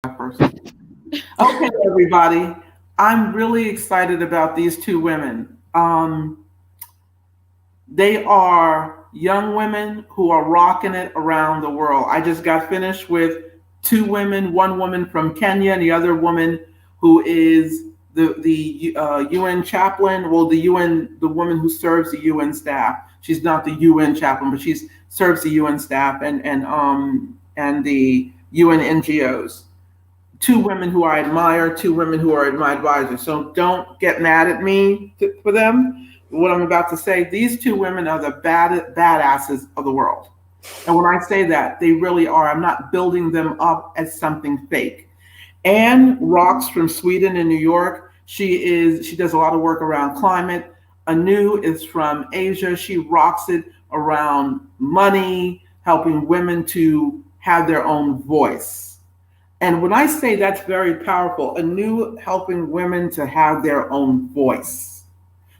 First. Okay, everybody. I'm really excited about these two women. They are young women who are rocking it around the world. I just got finished with two women, one woman from Kenya and the other woman who is the UN chaplain. Well, the woman who serves the UN staff. She's not the UN chaplain, but she's serves the UN staff and the UN NGOs. Two women who I admire, two women who are my advisors. So don't get mad at me for them. What I'm about to say, these two women are the badasses of the world. And when I say that, they really are. I'm not building them up as something fake. Anne rocks from Sweden and New York. She does a lot of work around climate. Anu is from Asia. She rocks it around money, helping women to have their own voice. And when I say that's very powerful, Anu helping women to have their own voice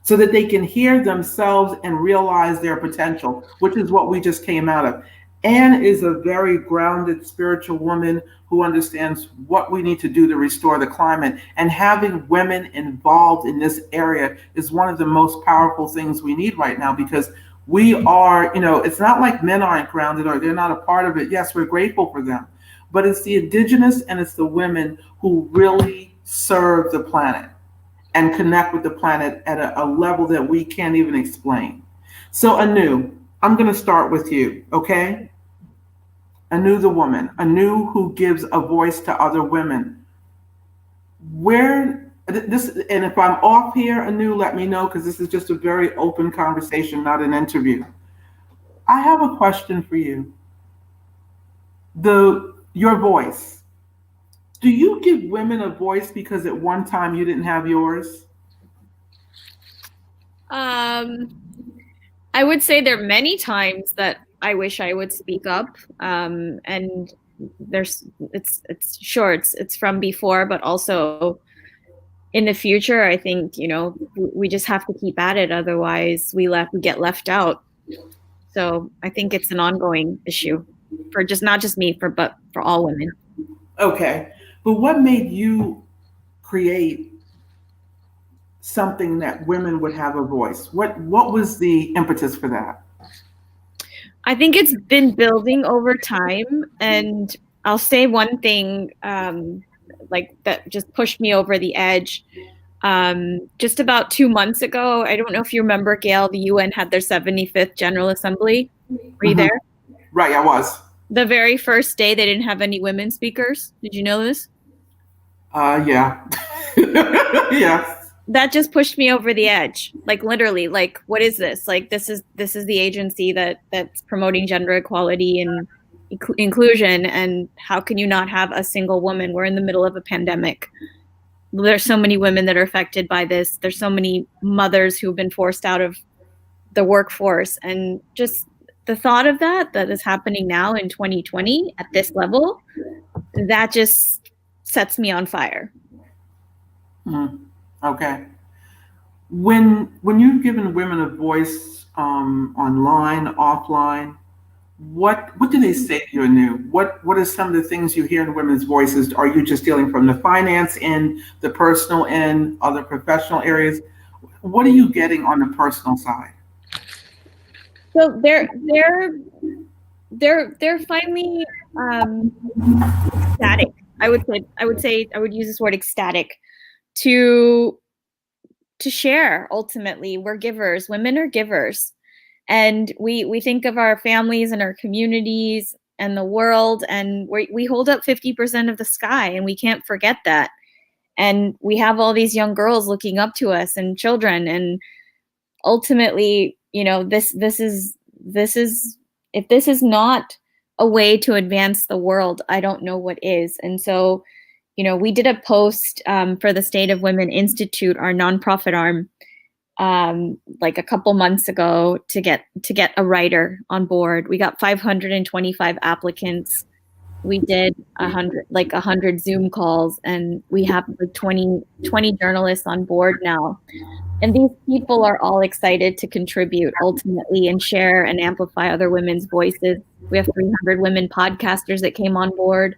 so that they can hear themselves and realize their potential, which is what we just came out of. Anne is a very grounded spiritual woman who understands what we need to do to restore the climate. And having women involved in this area is one of the most powerful things we need right now because we are, it's not like men aren't grounded or they're not a part of it. Yes, we're grateful for them. But it's the indigenous and it's the women who really serve the planet and connect with the planet at a level that we can't even explain. So Anu, I'm going to start with you, okay? Anu the woman, Anu who gives a voice to other women. Where this, and if I'm off here, Anu, let me know because this is just a very open conversation, not an interview. I have a question for you. Your voice. Do you give women a voice because at one time you didn't have yours? I would say there are many times that I wish I would speak up. And it's from before, but also in the future, I think, we just have to keep at it. Otherwise we get left out. So I think it's an ongoing issue for not just me, but for all women. Okay. But what made you create something that women would have a voice? What was the impetus for that? I think it's been building over time. And I'll say one thing like that just pushed me over the edge. Just about 2 months ago, I don't know if you remember, Gail, the UN had their 75th General Assembly. Were you there? Right, I was. The very first day, they didn't have any women speakers. Did you know this? Yeah. Yeah. That just pushed me over the edge. Like literally, like what is this? Like this is the agency that's promoting gender equality and inclusion, and how can you not have a single woman? We're in the middle of a pandemic. There's so many women that are affected by this. There's so many mothers who've been forced out of the workforce, and just the thought of that is happening now in 2020 at this level, that just sets me on fire. Okay. When you've given women a voice online, offline, what do they say to you anew? What are some of the things you hear in women's voices? Are you just dealing from the finance end, the personal end, other professional areas? What are you getting on the personal side? So they're finally ecstatic. I would use this word ecstatic to share. Ultimately, we're givers. Women are givers. And we think of our families and our communities and the world, and we hold up 50% of the sky, and we can't forget that. And we have all these young girls looking up to us and children. And ultimately, this is if this is not a way to advance the world, I don't know what is. And so, we did a post for the State of Women Institute, our nonprofit arm, like a couple months ago to get a writer on board. We got 525 applicants. We did 100 Zoom calls, and we have like 20 journalists on board now. And these people are all excited to contribute ultimately and share and amplify other women's voices. We have 300 women podcasters that came on board.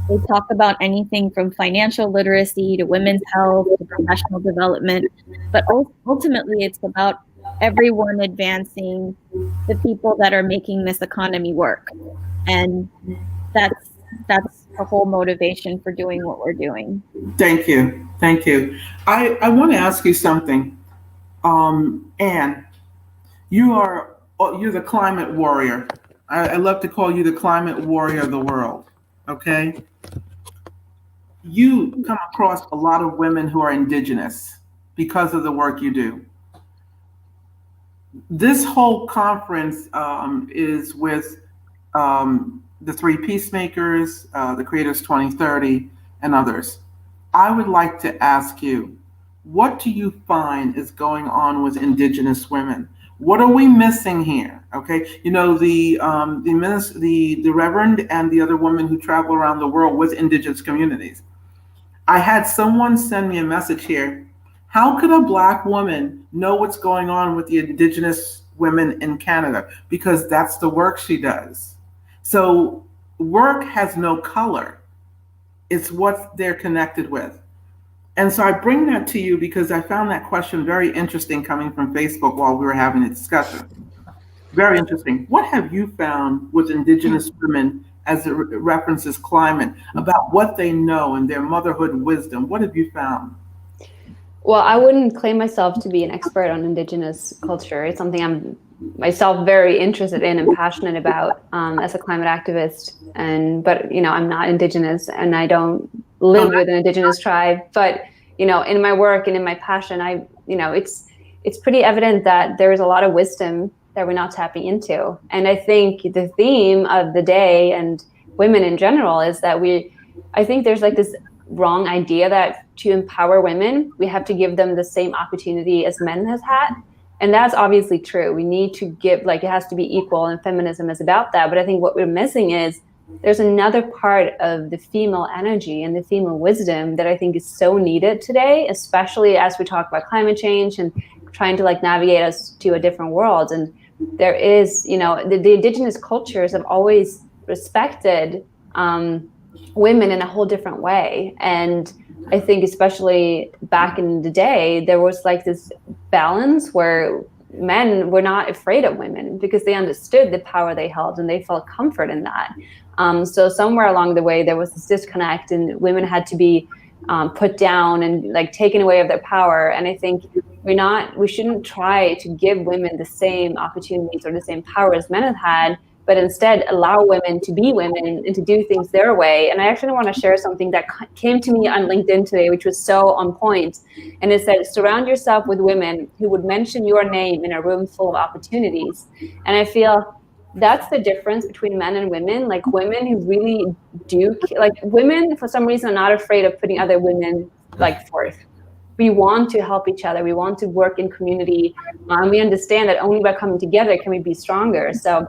They talk about anything from financial literacy to women's health to professional development, but ultimately it's about everyone advancing the people that are making this economy work. And that's the whole motivation for doing what we're doing. Thank you. Thank you. I want to ask you something. Anne, you're the climate warrior. I love to call you the climate warrior of the world. Okay? You come across a lot of women who are indigenous because of the work you do. This whole conference is with the three Peacemakers, the Creators 2030, and others. I would like to ask you, what do you find is going on with Indigenous women? What are we missing here? Okay, you know the Reverend and the other woman who travel around the world with Indigenous communities. I had someone send me a message here. How could a Black woman know what's going on with the Indigenous women in Canada? Because that's the work she does. So work has no color. It's what they're connected with. And so I bring that to you because I found that question very interesting coming from Facebook while we were having a discussion. Very interesting. What have you found with Indigenous women as it references climate about what they know and their motherhood wisdom? What have you found? Well, I wouldn't claim myself to be an expert on Indigenous culture. It's something I'm myself very interested in and passionate about as a climate activist. But I'm not Indigenous and I don't live with an Indigenous tribe. But in my work and in my passion, it's pretty evident that there is a lot of wisdom that we're not tapping into. And I think the theme of the day and women in general is that I think there's like this wrong idea that to empower women, we have to give them the same opportunity as men has had. And that's obviously true. We need to give, it has to be equal, and feminism is about that. But I think what we're missing is there's another part of the female energy and the female wisdom that I think is so needed today, especially as we talk about climate change and trying to navigate us to a different world. And there is, the Indigenous cultures have always respected women in a whole different way. And I think especially back in the day, there was this balance where men were not afraid of women because they understood the power they held and they felt comfort in that. So somewhere along the way, there was this disconnect and women had to be put down and taken away of their power. And I think we shouldn't try to give women the same opportunities or the same power as men have had, but instead allow women to be women and to do things their way. And I actually want to share something that came to me on LinkedIn today, which was so on point. And it said, surround yourself with women who would mention your name in a room full of opportunities. And I feel that's the difference between men and women. Women who really do, women for some reason are not afraid of putting other women forth. We want to help each other. We want to work in community. We understand that only by coming together can we be stronger. So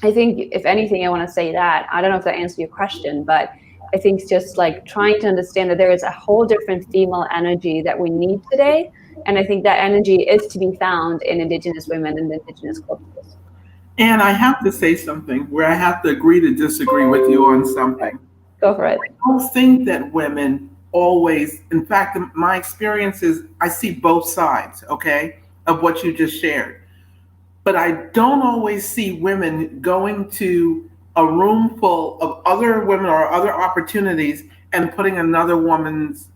I think, if anything, I want to say that. I don't know if that answers your question, but I think it's just trying to understand that there is a whole different female energy that we need today. And I think that energy is to be found in Indigenous women and Indigenous cultures. And I have to say something where I have to agree to disagree with you on something. Go for it. I don't think that women always, in fact, my experience is I see both sides, okay, of what you just shared. But I don't always see women going to a room full of other women or other opportunities and putting another woman's,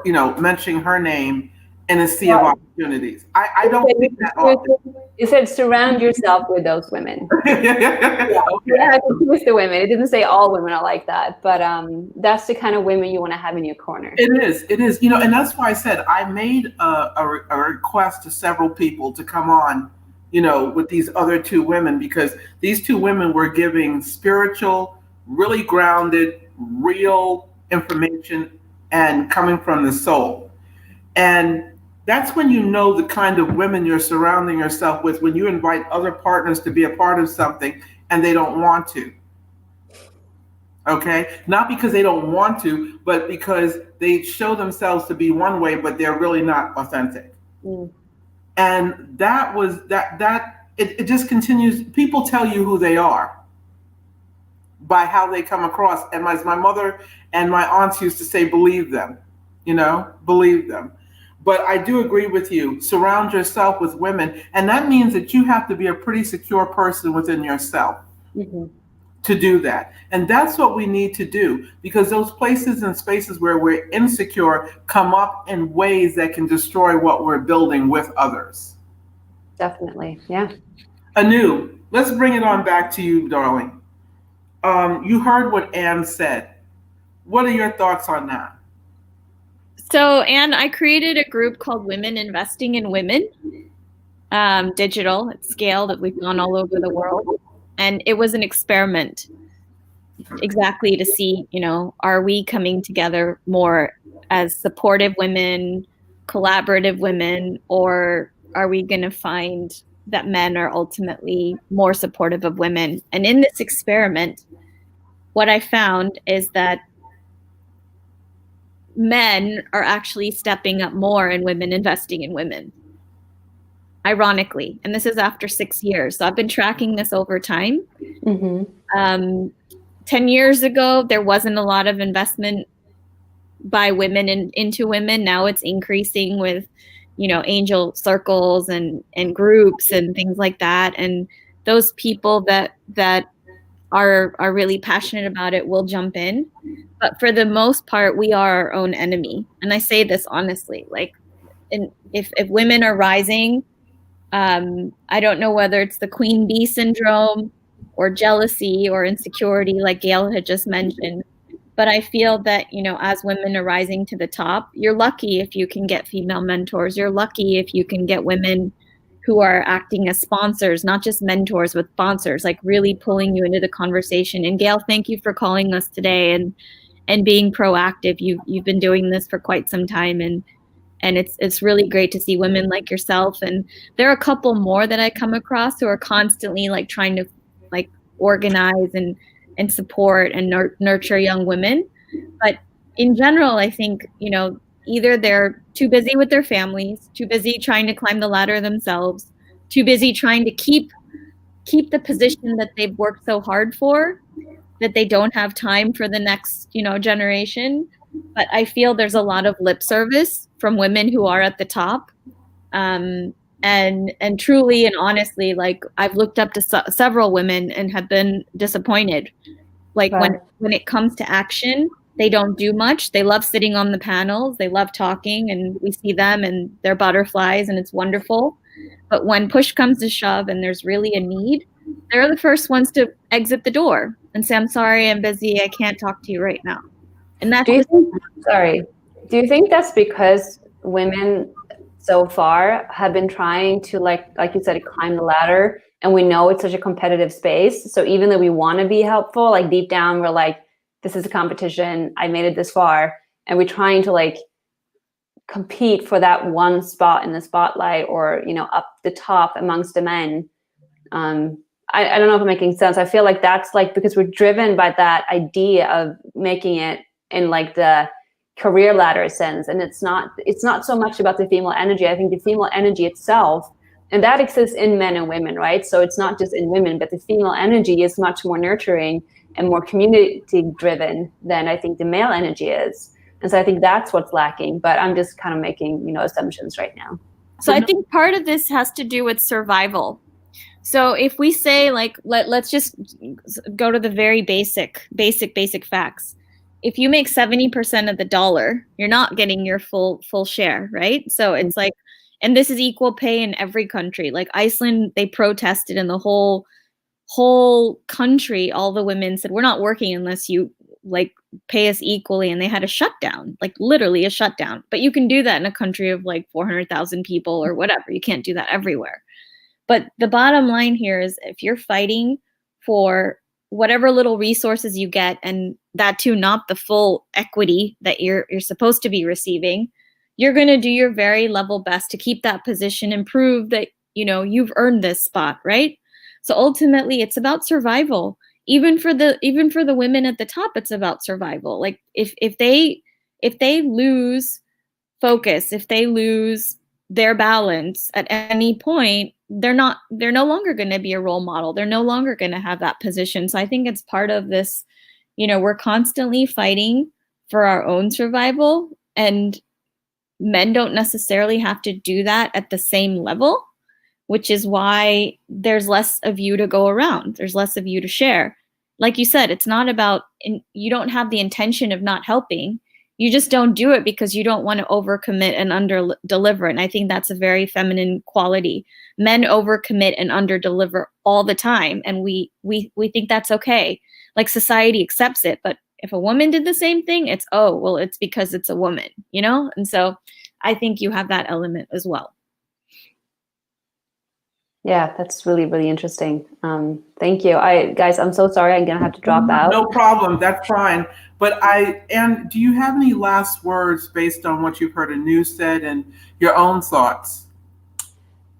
mentioning her name in a sea of opportunities. I don't think that often. You said surround yourself with those women. Okay. Yeah, with the women. It didn't say all women are like that, but that's the kind of women you want to have in your corner. It is. And that's why I said I made a request to several people to come on, with these other two women, because these two women were giving spiritual, really grounded, real information and coming from the soul. And that's when you know the kind of women you're surrounding yourself with when you invite other partners to be a part of something and they don't want to. Okay? Not because they don't want to, but because they show themselves to be one way, but they're really not authentic. Mm. And that was it just continues. People tell you who they are, by how they come across. And as my mother and my aunts used to say, believe them, believe them. But I do agree with you. Surround yourself with women. And that means that you have to be a pretty secure person within yourself to do that. And that's what we need to do, because those places and spaces where we're insecure come up in ways that can destroy what we're building with others. Definitely. Yeah. Anu, let's bring it on back to you, darling. You heard what Anne said. What are your thoughts on that? So, Anne, I created a group called Women Investing in Women, digital at scale, that we've gone all over the world. And it was an experiment exactly to see, are we coming together more as supportive women, collaborative women, or are we going to find that men are ultimately more supportive of women? And in this experiment, what I found is that men are actually stepping up more in women investing in women, ironically. And this is after 6 years. So I've been tracking this over time. 10 years ago, there wasn't a lot of investment by women into women. Now it's increasing with, angel circles and groups and things like that. And those people that are really passionate about it will jump in. But for the most part, we are our own enemy. And I say this honestly, if women are rising, I don't know whether it's the queen bee syndrome or jealousy or insecurity, like Gail had just mentioned. But I feel that, as women are rising to the top, you're lucky if you can get female mentors. You're lucky if you can get women who are acting as sponsors, not just mentors, but sponsors, like really pulling you into the conversation. And Gail, thank you for calling us today and being proactive. You've been doing this for quite some time, and it's really great to see women like yourself. And there are a couple more that I come across who are constantly trying to organize and support and nurture young women. But in general, I think, either they're too busy with their families, too busy trying to climb the ladder themselves, too busy trying to keep the position that they've worked so hard for, that they don't have time for the next, generation. But I feel there's a lot of lip service from women who are at the top. And truly and honestly, I've looked up to several women and have been disappointed. When it comes to action, they don't do much. They love sitting on the panels. They love talking, and we see them and they're butterflies and it's wonderful. But when push comes to shove and there's really a need, they're the first ones to exit the door and say, I'm sorry, I'm busy. I can't talk to you right now. And that's do you think that's because women so far have been trying to, like you said, climb the ladder, and we know it's such a competitive space. So even though we want to be helpful, deep down, we're like, this is a competition. I made it this far. And we're trying to compete for that one spot in the spotlight, or, up the top amongst the men. I don't know if I'm making sense. I feel like that's because we're driven by that idea of making it in the career ladder sense. And it's not so much about the female energy. I think the female energy itself, and that exists in men and women, right? So it's not just in women, but the female energy is much more nurturing and more community driven than I think the male energy is. And so I think that's what's lacking, but I'm just kind of making, assumptions right now. So I think part of this has to do with survival. So if we say let's just go to the very basic facts. If you make 70% of the dollar, you're not getting your full share, right? So it's and this is equal pay in every country. Iceland, they protested, and the whole country, all the women said, we're not working unless you pay us equally. And they had a shutdown, literally a shutdown. But you can do that in a country of 400,000 people or whatever. You can't do that everywhere. But the bottom line here is, if you're fighting for whatever little resources you get, and that too, not the full equity that you're supposed to be receiving, you're going to do your very level best to keep that position and prove that, you've earned this spot, right? So ultimately, it's about survival. Even for the women at the top, it's about survival. If they lose focus, if they lose their balance at any point, they're no longer going to be a role model. They're no longer going to have that position. So I think it's part of this, we're constantly fighting for our own survival, and men don't necessarily have to do that at the same level, which is why there's less of you to go around. There's less of you to share. Like you said, it's not about, you don't have the intention of not helping. You just don't do it because you don't want to overcommit and underdeliver. And I think that's a very feminine quality. Men overcommit and underdeliver all the time. And we think that's okay. Like, society accepts it. But if a woman did the same thing, it's, oh, well, it's because it's a woman, And so I think you have that element as well. Yeah, that's really, really interesting. Thank you. Guys, I'm so sorry. I'm going to have to drop out. No problem. That's fine. But Anne, do you have any last words based on what you've heard Anu said and your own thoughts?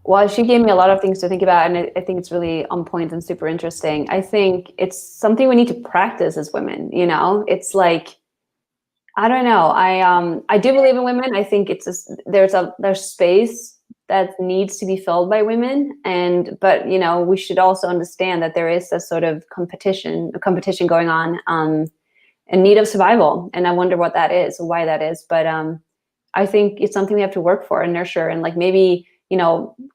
Well, she gave me a lot of things to think about, and I think it's really on point and super interesting. I think it's something we need to practice as women. It's like, I don't know. I do believe in women. I think there's space that needs to be filled by women, but we should also understand that there is a sort of competition going on in need of survival, and I wonder what that is, why that is. But I think it's something we have to work for and nurture, and like maybe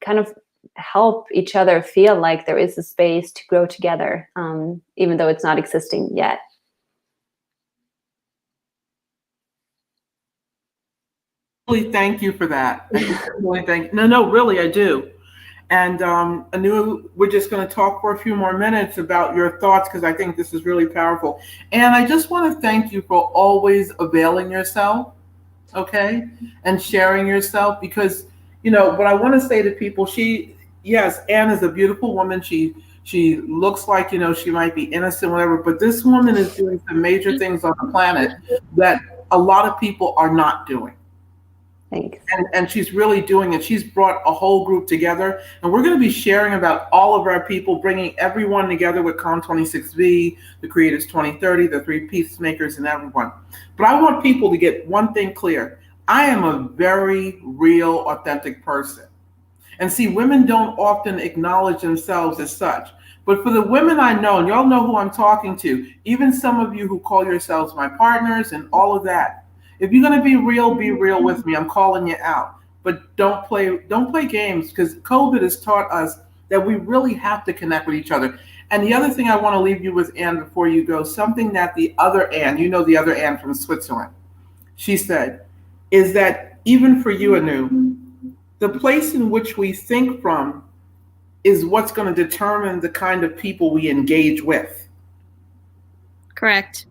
kind of help each other feel like there is a space to grow together, even though it's not existing yet. Thank you for that. Really, I do. And Anu, we're just going to talk for a few more minutes about your thoughts, because I think this is really powerful. And I just want to thank you for always availing yourself, okay, and sharing yourself, because what I want to say to people, yes, Anne is a beautiful woman. She looks like she might be innocent, whatever, but this woman is doing some major things on the planet that a lot of people are not doing. Thanks. And she's really doing it. She's brought a whole group together, and we're going to be sharing about all of our people, bringing everyone together with Com26V, the Creators 2030, the 3 Peacemakers, and everyone. But I want people to get one thing clear. I am a very real, authentic person. And see, women don't often acknowledge themselves as such. But for the women I know, and y'all know who I'm talking to, even some of you who call yourselves my partners and all of that, if you're going to be real with me. I'm calling you out. But don't play games, because COVID has taught us that we really have to connect with each other. And the other thing I want to leave you with, Anne, before you go, something that the other Anne, the other Anne from Switzerland, she said, is that even for you, Anu, the place in which we think from is what's going to determine the kind of people we engage with. Correct.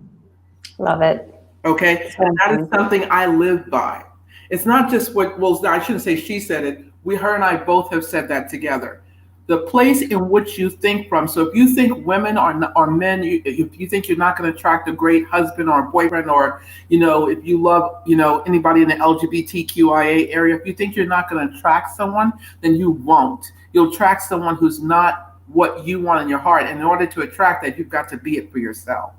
Love it. Okay, and that is something I live by. It's not just I shouldn't say she said it. Her and I both have said that together. The place in which you think from. So if you think women are men, if you think you're not going to attract a great husband or a boyfriend, or if you love anybody in the LGBTQIA area, if you think you're not going to attract someone, then you won't. You'll attract someone who's not what you want in your heart. And in order to attract that, you've got to be it for yourself.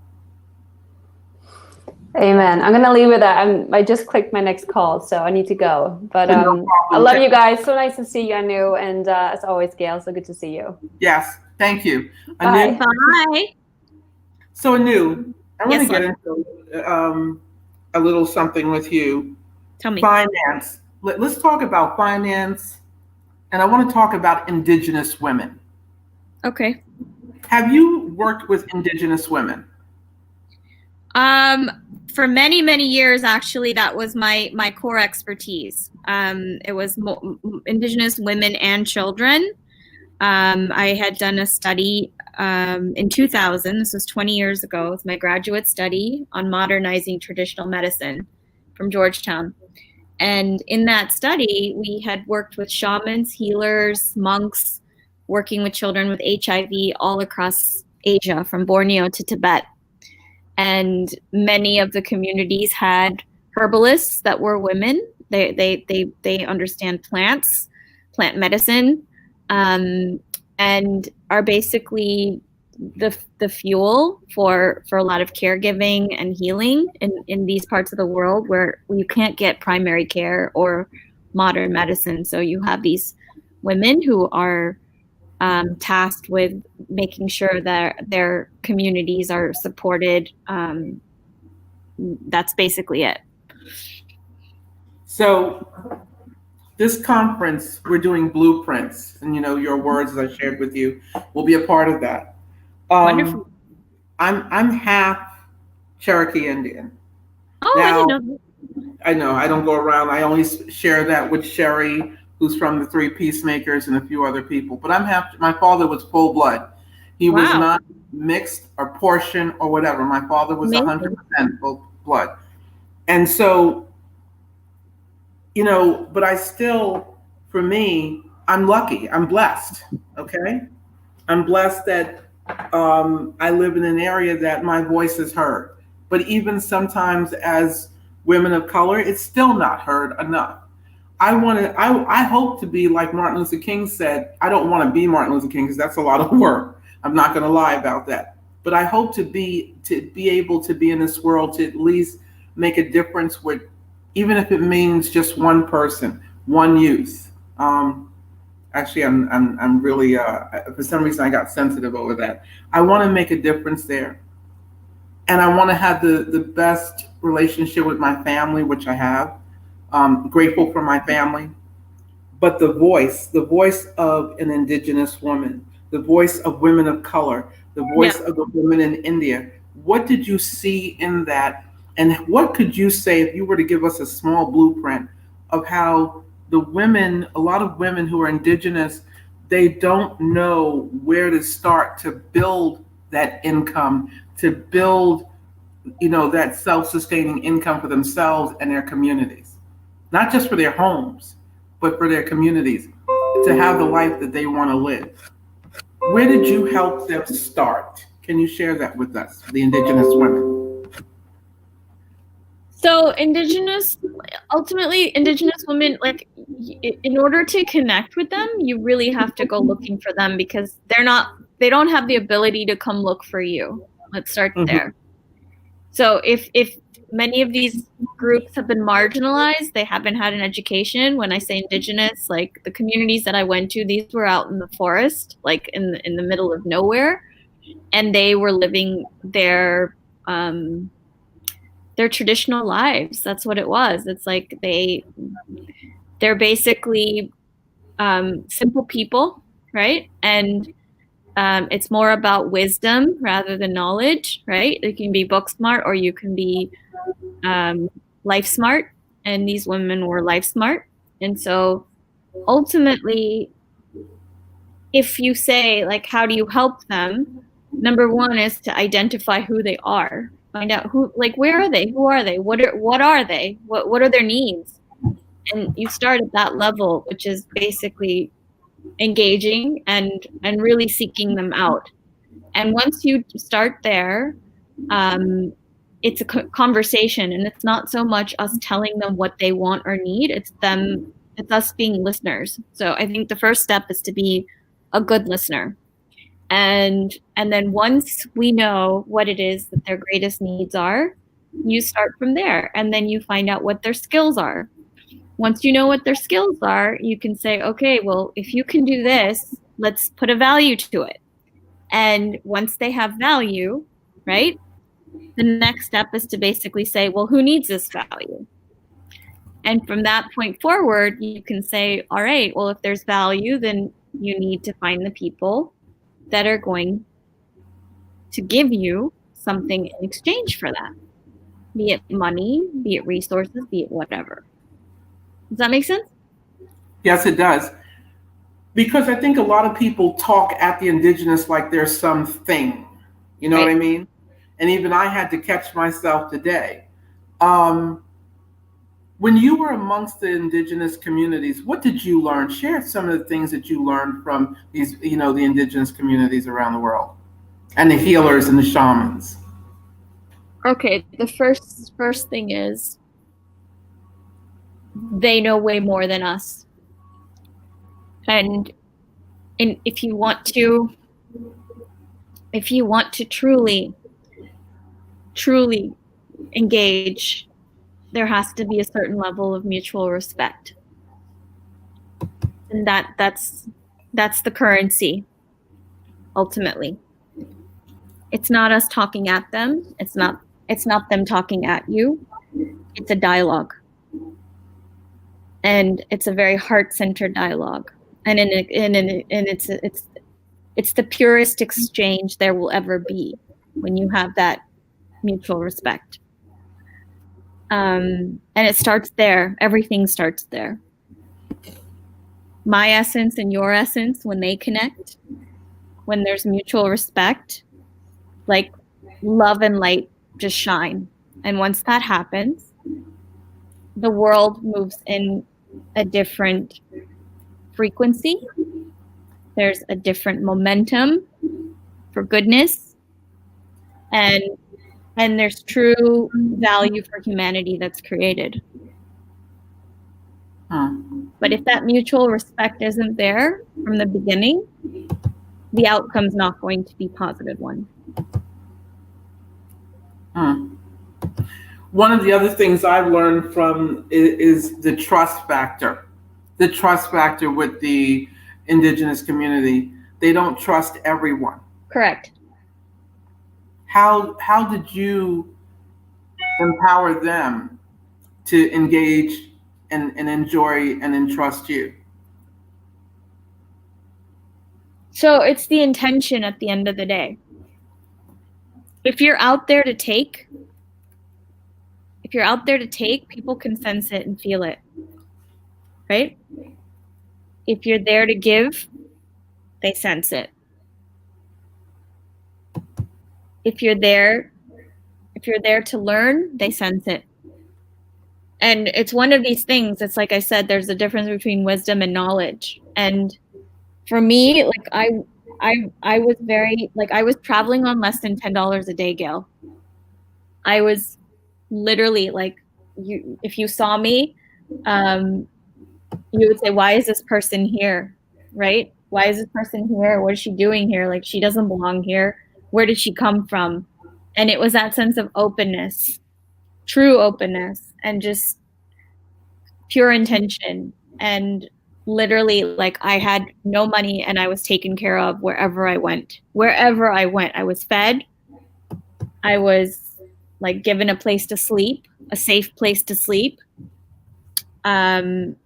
Amen. I'm going to leave with that. I just clicked my next call, so I need to go. But I love you guys. So nice to see you, Anu. And as always, Gail, so good to see you. Yes. Thank you. Bye. Bye. So Anu, I want to get into a little something with you. Tell me. Finance. Let's talk about finance. And I want to talk about Indigenous women. Okay. Have you worked with Indigenous women? For many, many years, actually, that was my core expertise. It was Indigenous women and children. I had done a study in 2000. This was 20 years ago. It was my graduate study on modernizing traditional medicine from Georgetown. And in that study, we had worked with shamans, healers, monks, working with children with HIV all across Asia, from Borneo to Tibet. And many of the communities had herbalists that were women. They understand plants, plant medicine, and are basically the fuel for a lot of caregiving and healing in these parts of the world where you can't get primary care or modern medicine. So you have these women who are tasked with making sure that their communities are supported. That's basically it. So this conference, we're doing blueprints, and your words, as I shared with you, will be a part of that. Wonderful. I'm half Cherokee Indian. Oh, I Now, didn't know. I know I don't go around. I only share that with Sherry, who's from the three Peacemakers, and a few other people. But I'm half. My father was full blood. He was Wow. not mixed or portion or whatever. My father was Amazing. 100% full blood, and so but I still, for me, I'm lucky. I'm blessed. Okay, I'm blessed that I live in an area that my voice is heard. But even sometimes as women of color, it's still not heard enough. I hope to be like Martin Luther King said. I don't want to be Martin Luther King because that's a lot of work. I'm not going to lie about that. But I hope to be able to be in this world to at least make a difference with, even if it means just one person, one youth. Actually, I'm really for some reason I got sensitive over that. I want to make a difference there, and I want to have the best relationship with my family, which I have. Grateful for my family, but the voice of an indigenous woman, the voice of women of color, the voice of the women in India. What did you see in that? And what could you say if you were to give us a small blueprint of how a lot of women who are indigenous, they don't know where to start to build that income, to build, that self-sustaining income for themselves and their communities, not just for their homes, but for their communities, to have the life that they want to live. Where did you help them start? Can you share that with us, the indigenous women? So ultimately indigenous women, like, in order to connect with them, you really have to go looking for them, because they don't have the ability to come look for you. Let's start there. So if many of these groups have been marginalized, they haven't had an education. When I say indigenous, like the communities that I went to, these were out in the forest, like in the middle of nowhere, and they were living their traditional lives. That's what it was. It's like they're basically simple people, right? And it's more about wisdom rather than knowledge, right? You can be book smart or you can be life smart, and these women were life smart. And so ultimately, if you say, like, how do you help them? Number one is to identify who they are. Find out where are they? Who are they? What are they? What are their needs? And you start at that level, which is basically engaging and really seeking them out. And once you start there, it's a conversation, and it's not so much us telling them what they want or need. It's us being listeners. So I think the first step is to be a good listener. And then once we know what it is that their greatest needs are, you start from there, and then you find out what their skills are. Once you know what their skills are, you can say, okay, well, if you can do this, let's put a value to it. And once they have value, right, the next step is to basically say, well, who needs this value? And from that point forward, you can say, all right, well, if there's value, then you need to find the people that are going to give you something in exchange for that, be it money, be it resources, be it whatever. Does that make sense? Yes, it does. Because I think a lot of people talk at the indigenous like there's something, you know what I mean? And even I had to catch myself today. When you were amongst the indigenous communities, what did you learn? Share some of the things that you learned from these, the indigenous communities around the world, and the healers and the shamans. Okay, the first thing is they know way more than us. And if you want to truly engage, there has to be a certain level of mutual respect. And that's the currency, ultimately. It's not us talking at them. It's not them talking at you. It's a dialogue. And it's a very heart-centered dialogue. And it's the purest exchange there will ever be when you have that mutual respect. And it starts there. Everything starts there. My essence and your essence, when they connect, when there's mutual respect, like love and light just shine. And once that happens, the world moves in a different frequency. There's a different momentum for goodness, and there's true value for humanity that's created. But if that mutual respect isn't there from the beginning, the outcome's not going to be a positive one. One of the other things I've learned from is the trust factor. The trust factor with the Indigenous community. They don't trust everyone. Correct. How did you empower them to engage and enjoy and entrust you? So it's the intention at the end of the day. If you're out there to take, people can sense it and feel it, right? If you're there to give, they sense it. If you're there to learn, they sense it. And it's one of these things. It's like I said, there's a difference between wisdom and knowledge. And for me, like I was very, like, I was traveling on less than $10 a day, Gail. I was literally like, if you saw me, you would say, why is this person here? Right? Why is this person here? What is she doing here? Like, she doesn't belong here. Where did she come from? And it was that sense of openness, true openness, and just pure intention. And literally, like, I had no money and I was taken care of wherever I went. Wherever I went, I was fed. I was like given a place to sleep, a safe place to sleep. And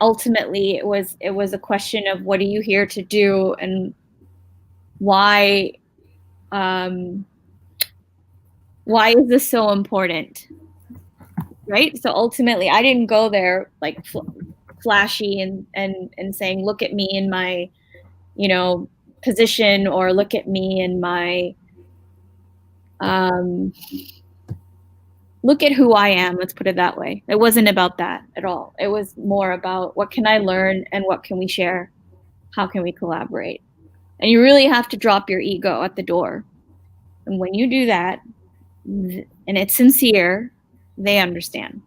ultimately it was a question of, what are you here to do, and why is this so important, right? So ultimately I didn't go there like flashy and saying, look at me in my, position, or look at me in my, look at who I am. Let's put it that way. It wasn't about that at all. It was more about, what can I learn and what can we share? How can we collaborate? And you really have to drop your ego at the door. And when you do that, and it's sincere, they understand.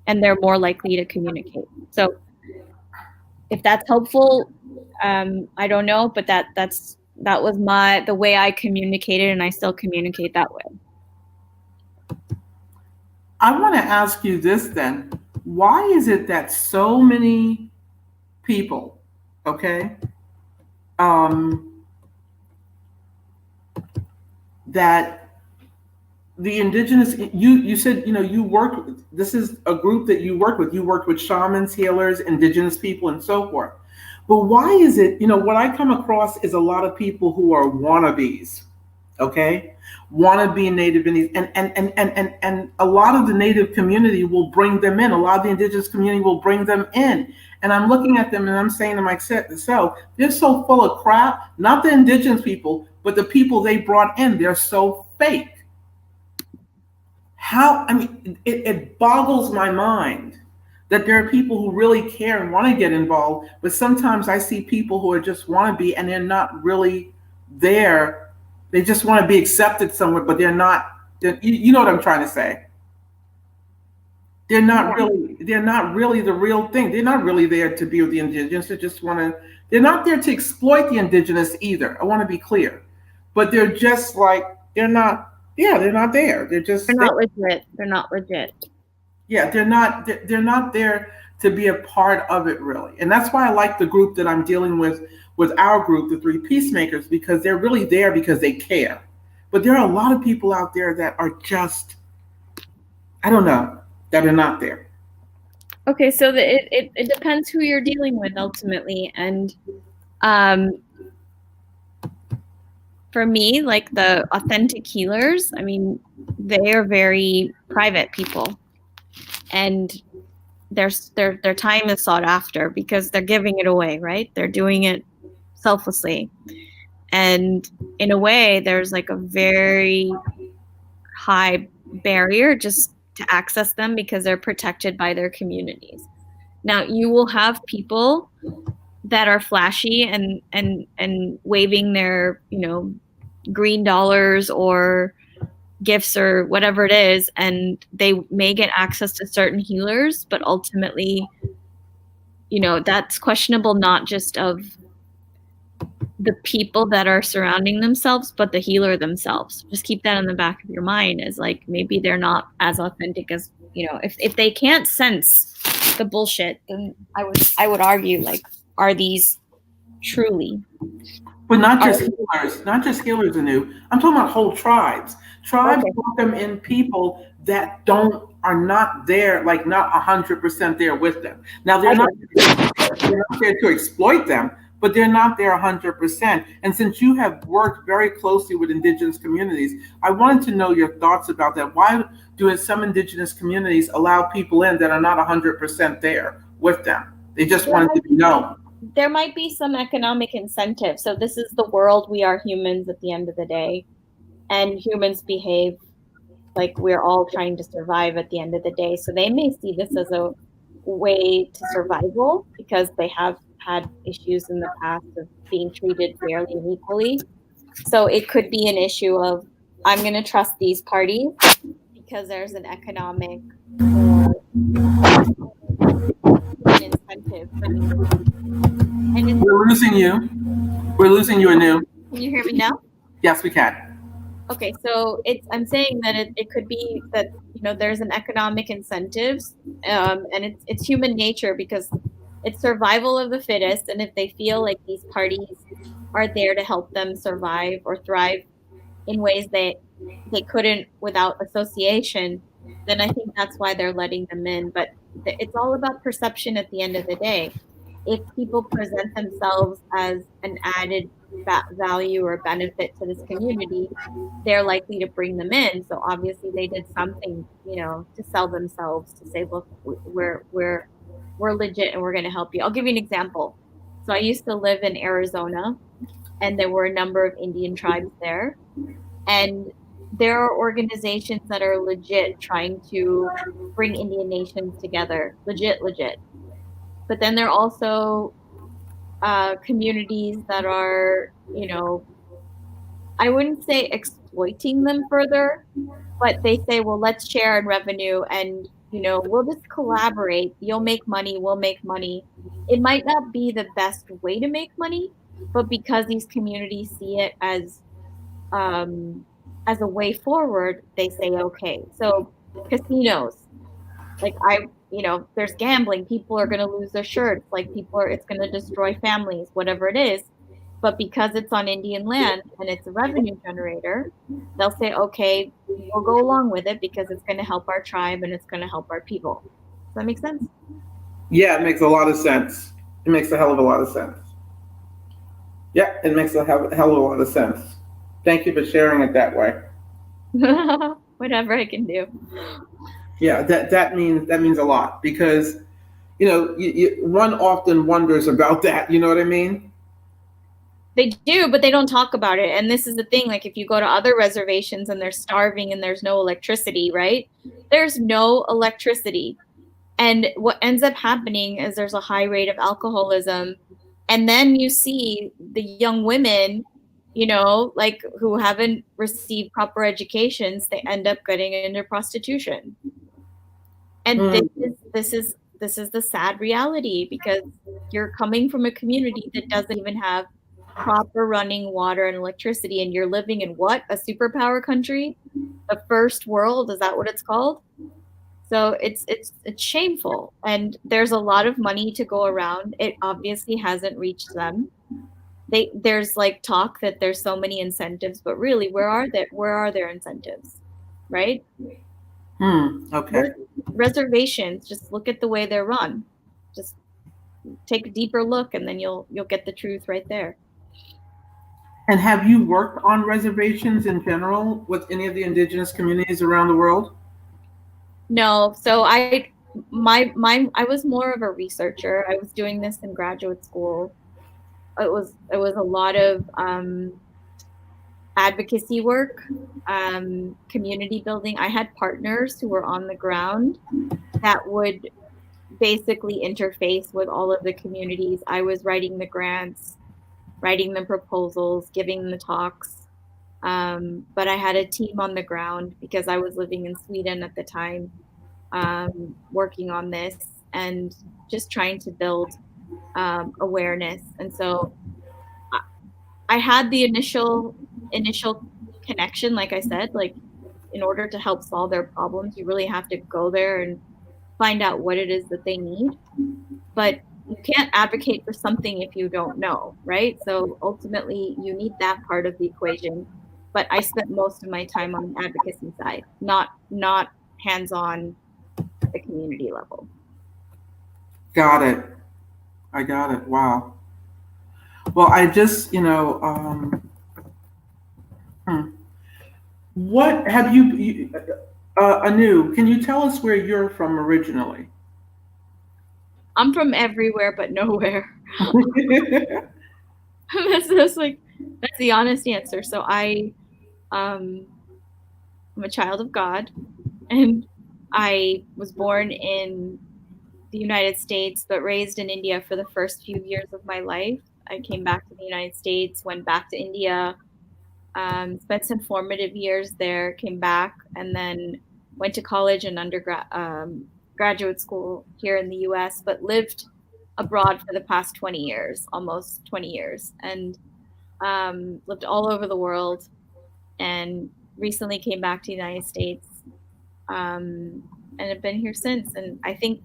And they're more likely to communicate. So if that's helpful, I don't know, but that was the way I communicated, and I still communicate that way. I want to ask you this then. Why is it that so many people, okay, that the Indigenous, you said, you work with, this is a group that you work with. You worked with shamans, healers, Indigenous people, and so forth. But why is it, what I come across is a lot of people who are wannabes, okay? Wannabe Native Indians, and a lot of the Native community will bring them in. A lot of the Indigenous community will bring them in. And I'm looking at them and I'm saying to myself, they're so full of crap. Not the Indigenous people, but the people they brought in, they're so fake. It boggles my mind that there are people who really care and want to get involved, but sometimes I see people who are just wannabe and they're not really there. They just want to be accepted somewhere, but they're not. You know what I'm trying to say? They're not really the real thing. They're not really there to be with the Indigenous. They're not there to exploit the Indigenous either. I want to be clear, but they're just like, they're not there. They're not legit. They're not legit. Yeah, they're not there to be a part of it, really. And that's why I like the group that I'm dealing with our group, the three Peacemakers, because they're really there because they care. But there are a lot of people out there that are just, I don't know, that are not there. Okay, so it depends who you're dealing with ultimately. And um, for me, like the authentic healers, I mean, they are very private people. And their time is sought after because they're giving it away, right? They're doing it selflessly. And in a way, there's like a very high barrier just to access them because they're protected by their communities. Now, you will have people that are flashy and waving their, green dollars or gifts or whatever it is, and they may get access to certain healers, but ultimately, that's questionable, not just of the people that are surrounding themselves, but the healer themselves. Just keep that in the back of your mind, as like maybe they're not as authentic as, if they can't sense the bullshit, then I would argue, like, are these truly? But not just healers, not just healers, Anu. I'm talking about whole tribes. Tribes Okay. welcome in people that are not there, like not 100% there with them. Now they're not there to exploit them, but they're not there 100%. And since you have worked very closely with indigenous communities, I wanted to know your thoughts about that. Why do some indigenous communities allow people in that are not 100% there with them? They just wanted to be known. There might be some economic incentive. So this is the world. We are humans at the end of the day, and humans behave like we're all trying to survive at the end of the day. So they may see this as a way to survival because they have had issues in the past of being treated fairly and equally. So it could be an issue of, I'm going to trust these parties because there's an economic or an incentive for me. We're losing you. We're losing you, Anu. Can you hear me now? Yes, we can. Okay, so I'm saying that it could be that, there's an economic incentives, and it's human nature because it's survival of the fittest. And if they feel like these parties are there to help them survive or thrive in ways they couldn't without association, then I think that's why they're letting them in. But it's all about perception at the end of the day. If people present themselves as an added value or benefit to this community, they're likely to bring them in. So obviously they did something, to sell themselves, to say, look, we're legit and we're going to help you. I'll give you an example. So I used to live in Arizona, and there were a number of Indian tribes there. And there are organizations that are legit trying to bring Indian nations together. Legit. But then there are also communities that are, I wouldn't say exploiting them further, but they say, well, let's share in revenue and, we'll just collaborate. You'll make money, we'll make money. It might not be the best way to make money, but because these communities see it as a way forward, they say, okay. So casinos, like there's gambling. People are going to lose their shirts. Like it's going to destroy families, whatever it is. But because it's on Indian land and it's a revenue generator, they'll say, okay, we'll go along with it because it's going to help our tribe and it's going to help our people. Does that make sense? Yeah, it makes a lot of sense. It makes a hell of a lot of sense. Yeah, it makes a hell of a lot of sense. Thank you for sharing it that way. Whatever I can do. Yeah, that means a lot because, one often wonders about that. You know what I mean? They do, but they don't talk about it. And this is the thing, like if you go to other reservations and they're starving and there's no electricity, right? There's no electricity. And what ends up happening is there's a high rate of alcoholism. And then you see the young women, like who haven't received proper educations, they end up getting into prostitution. And this is the sad reality because you're coming from a community that doesn't even have proper running water and electricity, and you're living in what? A superpower country? The first world? Is that what it's called? So it's shameful, and there's a lot of money to go around. It obviously hasn't reached them. There's like talk that there's so many incentives, but really, where are their incentives, right? Okay. Reservations, just look at the way they're run. Just take a deeper look, and then you'll get the truth right there. And have you worked on reservations in general with any of the indigenous communities around the world? No, so I was more of a researcher. I was doing this in graduate school. It was a lot of advocacy work, community building. I had partners who were on the ground that would basically interface with all of the communities. I was writing the grants, writing the proposals, giving the talks. But I had a team on the ground because I was living in Sweden at the time, working on this and just trying to build awareness. And so I had the initial connection, like I said, like in order to help solve their problems, you really have to go there and find out what it is that they need. But you can't advocate for something if you don't know, right? So ultimately, you need that part of the equation. But I spent most of my time on the advocacy side, not hands-on at the community level. Got it. I got it. Wow. Well, I just, what have Anu, can you tell us where you're from originally? I'm from everywhere but nowhere. That's the honest answer. So I'm a child of God, and I was born in the United States, but raised in India for the first few years of my life. I came back to the United States, went back to India, spent some formative years there, came back, and then went to college and graduate school here in the US, but lived abroad for the past 20 years, almost 20 years, and lived all over the world, and recently came back to the United States, and have been here since. And I think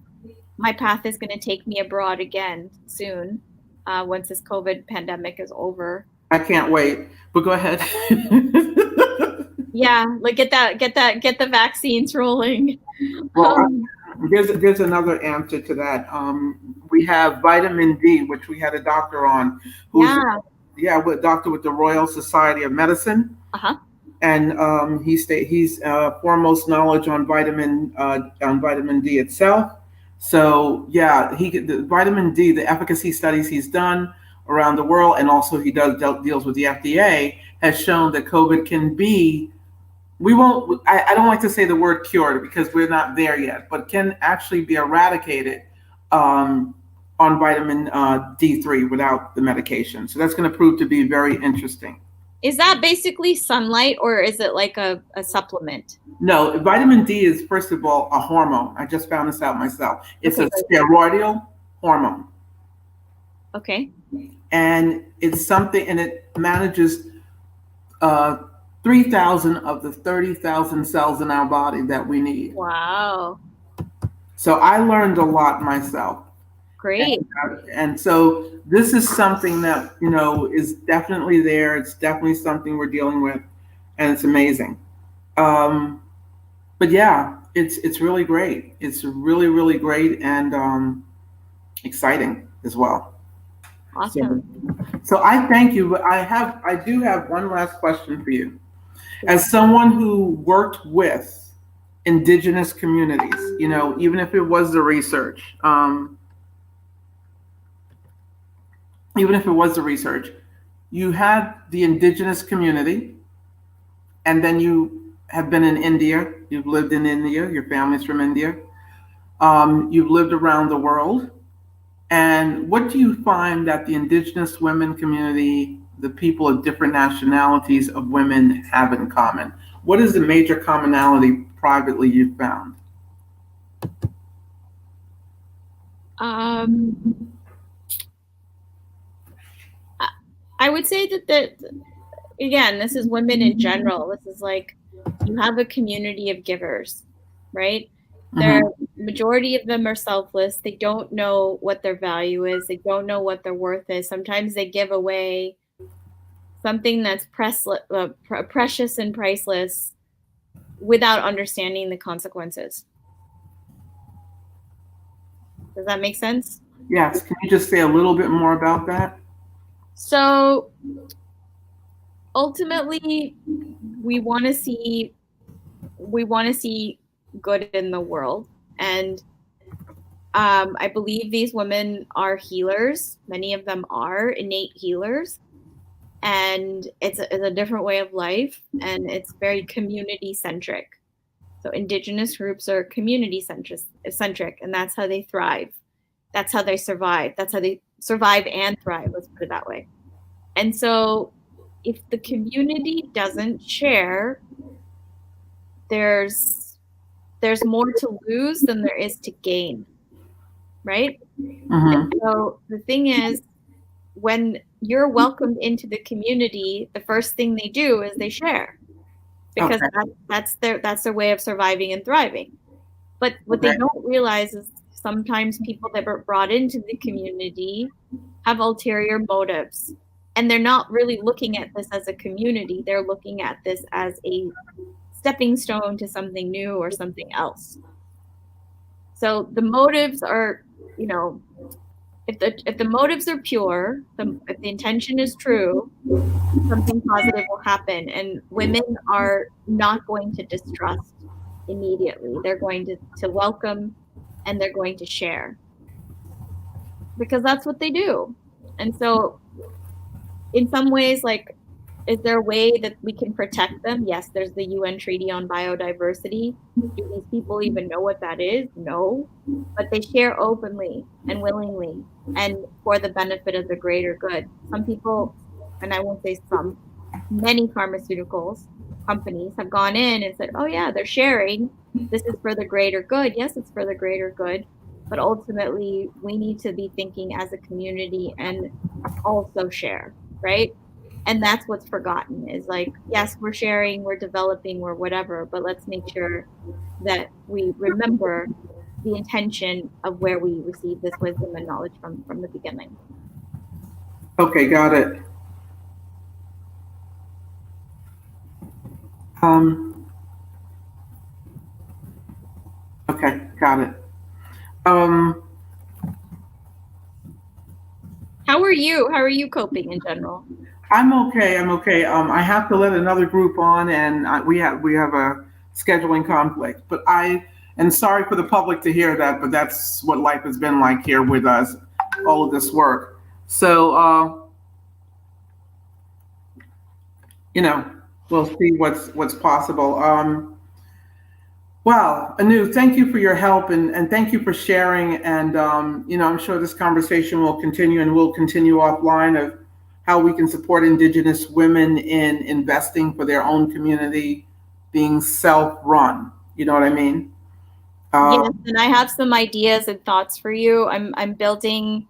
my path is going to take me abroad again soon, once this COVID pandemic is over. I can't wait, but go ahead. Yeah, like get the vaccines rolling. Well, there's another answer to that. We have vitamin D, which we had a doctor on, who's a doctor with the Royal Society of Medicine. And he's foremost knowledge on vitamin D itself. So yeah, the vitamin D, the efficacy studies he's done around the world, and also he deals with the FDA, has shown that COVID can be. I don't like to say the word cured because we're not there yet, but can actually be eradicated on vitamin D3 without the medication. So that's going to prove to be very interesting. Is that basically sunlight, or is it like a supplement? No, vitamin D is, first of all, a hormone. I just found this out myself. It's a steroidal hormone. Okay. And it's something, and it manages 3,000 of the 30,000 cells in our body that we need. Wow. So I learned a lot myself. Great. And so this is something that, is definitely there. It's definitely something we're dealing with, and it's amazing. But yeah, it's really great. It's really, really great and exciting as well. Awesome. So I thank you, but I do have one last question for you. As someone who worked with indigenous communities, even if it was the research, you had the indigenous community, and then you have been in India, you've lived in India, your family's from India, you've lived around the world. And what do you find that the indigenous women community, the people of different nationalities of women, have in common? What is the major commonality privately you've found? I would say that again, this is women in general. This is like, you have a community of givers, right? The majority of them are selfless. They don't know what their value is. They don't know what their worth is. Sometimes they give away something that's precious and priceless without understanding the consequences. Does that make sense? Yes. Can you just say a little bit more about that? So ultimately, we want to see good in the world, and I believe these women are healers. Many of them are innate healers, and it's a different way of life, and it's very community centric. So indigenous groups are community centric, and that's how they thrive. That's how they survive. That's how they survive and thrive. Let's put it that way. And so if the community doesn't share, there's more to lose than there is to gain, right? And so the thing is, when you're welcomed into the community, the first thing they do is they share, because that's their way of surviving and thriving. But what they don't realize is sometimes people that were brought into the community have ulterior motives, and they're not really looking at this as a community. They're looking at this as a stepping stone to something new or something else. So the motives are, if the motives are pure, if the intention is true, something positive will happen. And women are not going to distrust immediately. They're going to welcome, and they're going to share, because that's what they do. And so in some ways, like, is there a way that we can protect them? Yes, there's the UN Treaty on Biodiversity. Do these people even know what that is? No. But they share openly and willingly, and for the benefit of the greater good. Some people, and I won't say some, many pharmaceuticals companies have gone in and said, oh yeah, they're sharing. This is for the greater good. Yes, it's for the greater good. But ultimately, we need to be thinking as a community and also share, right? And that's what's forgotten, is like, yes, we're sharing, we're developing, we're whatever, but let's make sure that we remember the intention of where we receive this wisdom and knowledge from the beginning. Okay, got it. Okay, got it. How are you coping in general? I'm okay. I have to let another group on, and we have a scheduling conflict. But and sorry for the public to hear that, but that's what life has been like here with us, all of this work. So, we'll see what's possible. Wow, Anu, thank you for your help, and thank you for sharing. And I'm sure this conversation will continue, and we'll continue offline of how we can support Indigenous women in investing for their own community, being self-run. You know what I mean? Yes, and I have some ideas and thoughts for you. I'm building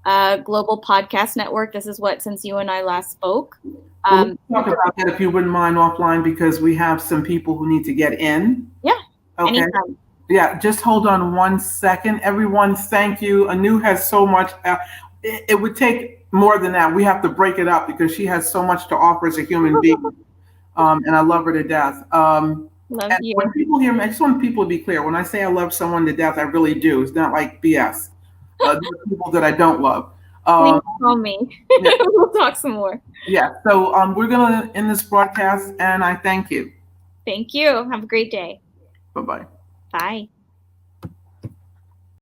a global podcast network. This is since you and I last spoke. We'll talk about that if you wouldn't mind offline, because we have some people who need to get in. Yeah. Okay. Anytime. Yeah, just hold on 1 second. Everyone, thank you. Anu has so much. It would take more than that. We have to break it up because she has so much to offer as a human being. And I love her to death. Love you. When people hear me, I just want people to be clear. When I say I love someone to death, I really do. It's not like BS. There are people that I don't love. Please call me. Yeah. We'll talk some more. Yeah. So we're going to end this broadcast, and I thank you. Thank you. Have a great day. Bye-bye. Bye.